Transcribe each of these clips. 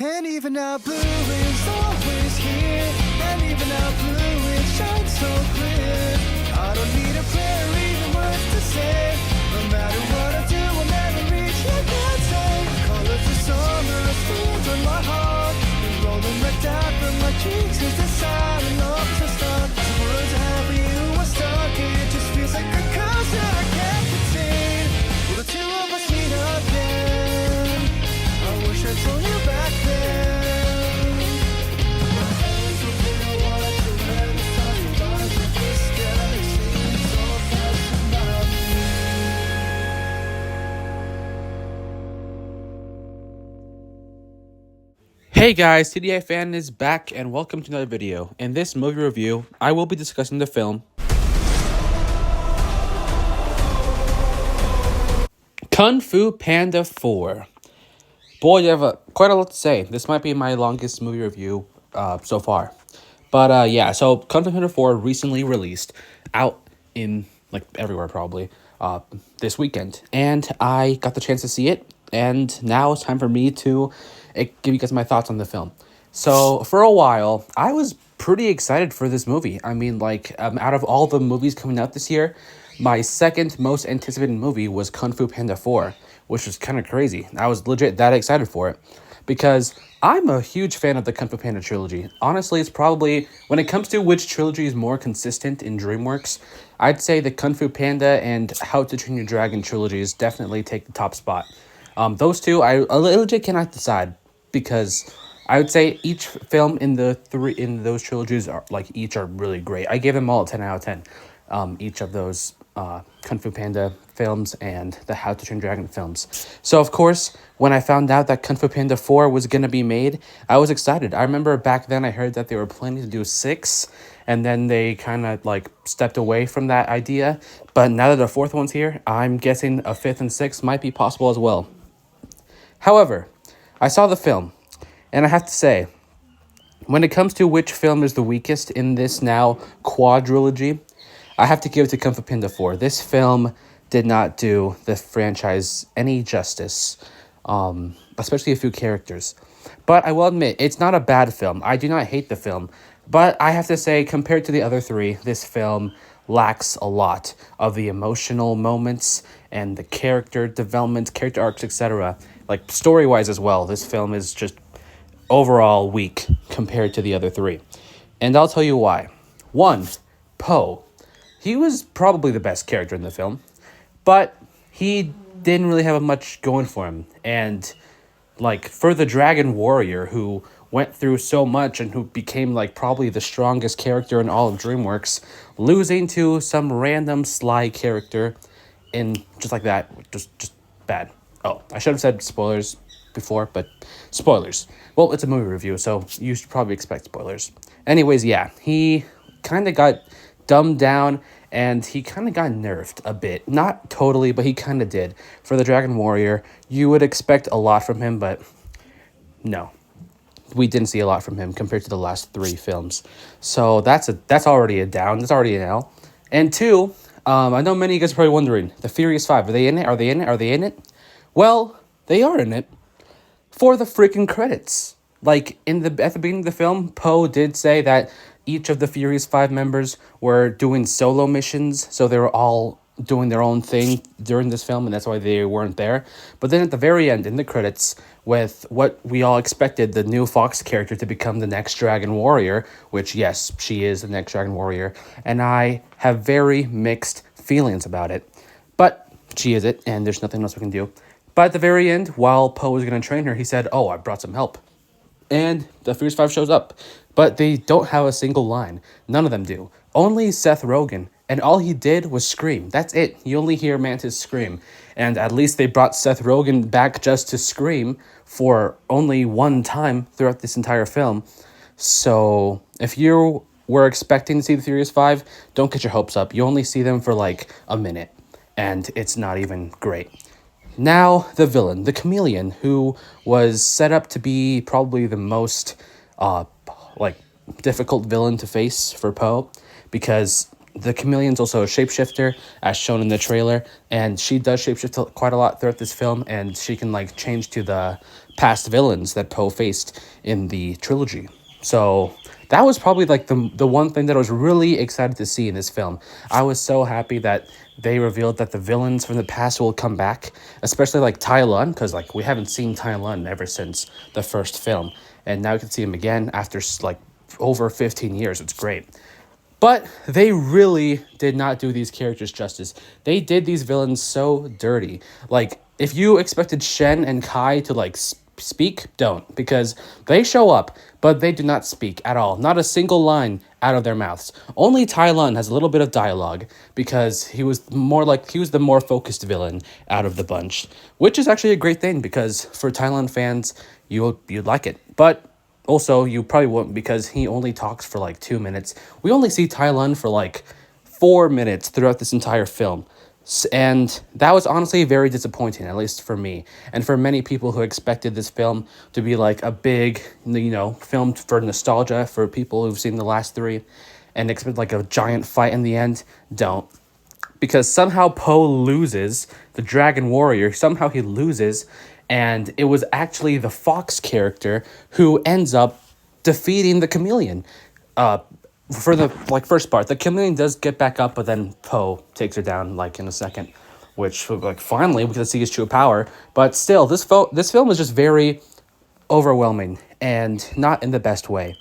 And even now blue is always here. And even now blue it shines so clear. I don't need a prayer or even words to say. No matter what I do, I'll never reach your can't. Colors of summer are streams on my heart. And rolling like that from my cheeks is the sound of love to start. The words I have for you are stuck. It just feels like a curse that I can't contain. Will the two of us meet again? I wish I told you back then. My hands will feel what to let us talk about. But this galaxy is all passing by me. Hey guys, TDI Fan is back and welcome to another video. In this movie review, I will be discussing the film Kung Fu Panda 4. Boy, you have quite a lot to say. This might be my longest movie review so far. But yeah, so Kung Fu Panda 4 recently released out in like everywhere probably this weekend. And I got the chance to see it. And now it's time for me to give you guys my thoughts on the film. So for a while, I was pretty excited for this movie. I mean, like out of all the movies coming out this year, my second most anticipated movie was Kung Fu Panda 4, which was kind of crazy. I was legit that excited for it because I'm a huge fan of the Kung Fu Panda trilogy. Honestly, it's probably, when it comes to which trilogy is more consistent in DreamWorks, I'd say the Kung Fu Panda and How to Train Your Dragon trilogies definitely take the top spot. Those two, I legit cannot decide because I would say each film in those trilogies are each are really great. I gave them all a 10 out of 10. Each of those Kung Fu Panda films and the How to Train Your Dragon films. So of course, when I found out that Kung Fu Panda 4 was gonna be made, I was excited. I remember back then I heard that they were planning to do 6, and then they kind of stepped away from that idea. But now that the fourth one's here, I'm guessing a 5th and 6th might be possible as well. However, I saw the film, and I have to say, when it comes to which film is the weakest in this now quadrilogy, I have to give it to Kung Fu Panda 4. This film did not do the franchise any justice, especially a few characters. But I will admit, it's not a bad film. I do not hate the film. But I have to say, compared to the other three, this film lacks a lot of the emotional moments and the character development, character arcs, etc. Like, story-wise as well, this film is just overall weak compared to the other three. And I'll tell you why. 1, Po. He was probably the best character in the film, but he didn't really have much going for him. And for the Dragon Warrior, who went through so much and who became probably the strongest character in all of DreamWorks, losing to some random sly character in just like that, just bad. Oh, I should have said spoilers before, but spoilers. Well, it's a movie review, so you should probably expect spoilers. Anyways, yeah, he kind of got dumbed down and he kind of got nerfed a bit. Not totally, but he kind of did. For the Dragon Warrior, you would expect a lot from him, but no. We didn't see a lot from him compared to the last 3 films. So that's already a down. That's already an L. And 2, I know many of you guys are probably wondering, the Furious 5, are they in it? Are they in it? Are they in it? Well, they are in it for the freaking credits. At the beginning of the film, Po did say that each of the Furious 5 members were doing solo missions, so they were all doing their own thing during this film, and that's why they weren't there. But then at the very end, in the credits, with what we all expected, the new Fox character to become the next Dragon Warrior, which, yes, she is the next Dragon Warrior, and I have very mixed feelings about it. But she is it, and there's nothing else we can do. But at the very end, while Po was going to train her, he said, "Oh, I brought some help." And the Furious 5 shows up. But they don't have a single line. None of them do. Only Seth Rogen. And all he did was scream. That's it. You only hear Mantis scream. And at least they brought Seth Rogen back just to scream for only one time throughout this entire film. So if you were expecting to see the Furious 5, don't get your hopes up. You only see them for a minute. And it's not even great. Now, the villain, the chameleon, who was set up to be probably the most, difficult villain to face for Po, because the chameleon's also a shapeshifter, as shown in the trailer, and she does shapeshift quite a lot throughout this film, and she can, change to the past villains that Poe faced in the trilogy. So that was probably like the one thing that I was really excited to see in this film. I was so happy that they revealed that the villains from the past will come back, especially like Tai Lun, because like we haven't seen Tai Lun ever since the first film, and now we can see him again after like over 15 years. It's great. But they really did not do these characters justice. They did these villains so dirty. Like, if you expected Shen and Kai to, like, speak, don't. Because they show up, but they do not speak at all. Not a single line out of their mouths. Only Tai Lun has a little bit of dialogue, because he was the more focused villain out of the bunch. Which is actually a great thing, because for Tai Lun fans, you'd like it. But also, you probably won't, because he only talks for like 2 minutes. We only see Tai Lun for like 4 minutes throughout this entire film. And that was honestly very disappointing, at least for me. And for many people who expected this film to be like a big, film for nostalgia for people who've seen the last three and expect like a giant fight in the end, don't. Because somehow Poe loses, the Dragon Warrior, somehow he loses, and it was actually the Fox character who ends up defeating the Chameleon. For the first part, the Chameleon does get back up, but then Poe takes her down like in a second, which like finally we can see his true power. But still, this film is just very overwhelming and not in the best way.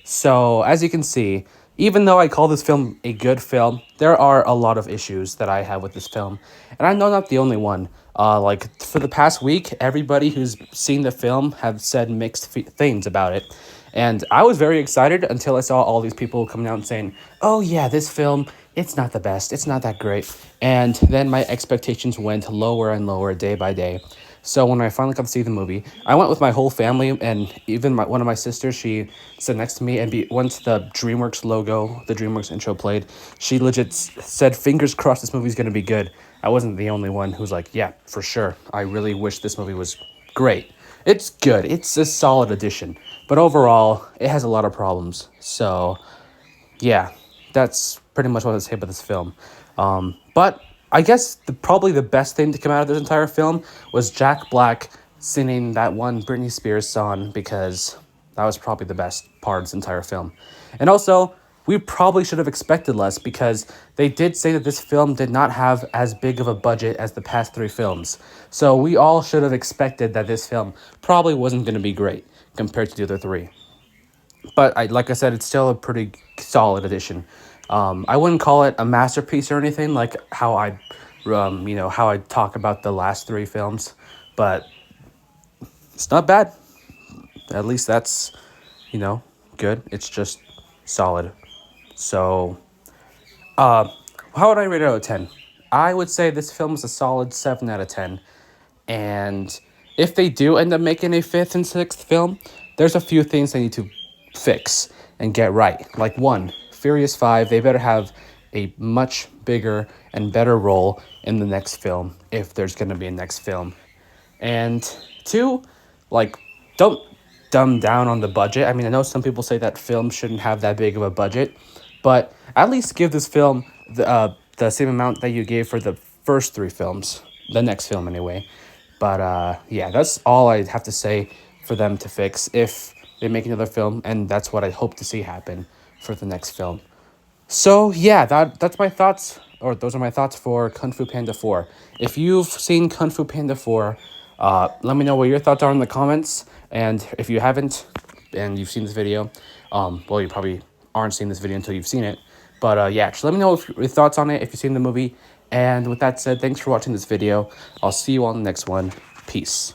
So, as you can see, even though I call this film a good film, there are a lot of issues that I have with this film. And I'm not the only one. For the past week, everybody who's seen the film have said mixed things about it. And I was very excited until I saw all these people coming out and saying, oh yeah, this film, it's not the best, it's not that great. And then my expectations went lower and lower day by day. So when I finally got to see the movie, I went with my whole family, and even one of my sisters, she sat next to me, and once the DreamWorks logo, the DreamWorks intro played, she legit said, fingers crossed this movie's going to be good. I wasn't the only one who was like, yeah, for sure. I really wish this movie was great. It's good. It's a solid addition. But overall, it has a lot of problems. So, yeah, that's pretty much what I say about this film. But I guess probably the best thing to come out of this entire film was Jack Black singing that one Britney Spears song, because that was probably the best part of this entire film. And also, we probably should have expected less, because they did say that this film did not have as big of a budget as the past three films. So we all should have expected that this film probably wasn't going to be great compared to the other three. But like I said, it's still a pretty solid addition. I wouldn't call it a masterpiece or anything like how how I talk about the last three films, but it's not bad. At least that's, good. It's just solid. So, how would I rate it out of 10? I would say this film is a solid 7 out of 10. And if they do end up making a fifth and sixth film, there's a few things they need to fix and get right. Like, one, Furious 5, they better have a much bigger and better role in the next film, if there's going to be a next film. And two, don't dumb down on the budget. I mean, I know some people say that films shouldn't have that big of a budget, but at least give this film the same amount that you gave for the first three films, the next film anyway. But yeah, that's all I have to say for them to fix if they make another film, and that's what I hope to see happen for the next film. So yeah, that's my thoughts, or those are my thoughts for Kung Fu Panda 4. If you've seen Kung Fu Panda 4, let me know what your thoughts are in the comments. And if you haven't, and you've seen this video, well, you probably aren't seeing this video until you've seen it. But yeah, just let me know your thoughts on it if you've seen the movie. And with that said, thanks for watching this video. I'll see you on the next one. Peace.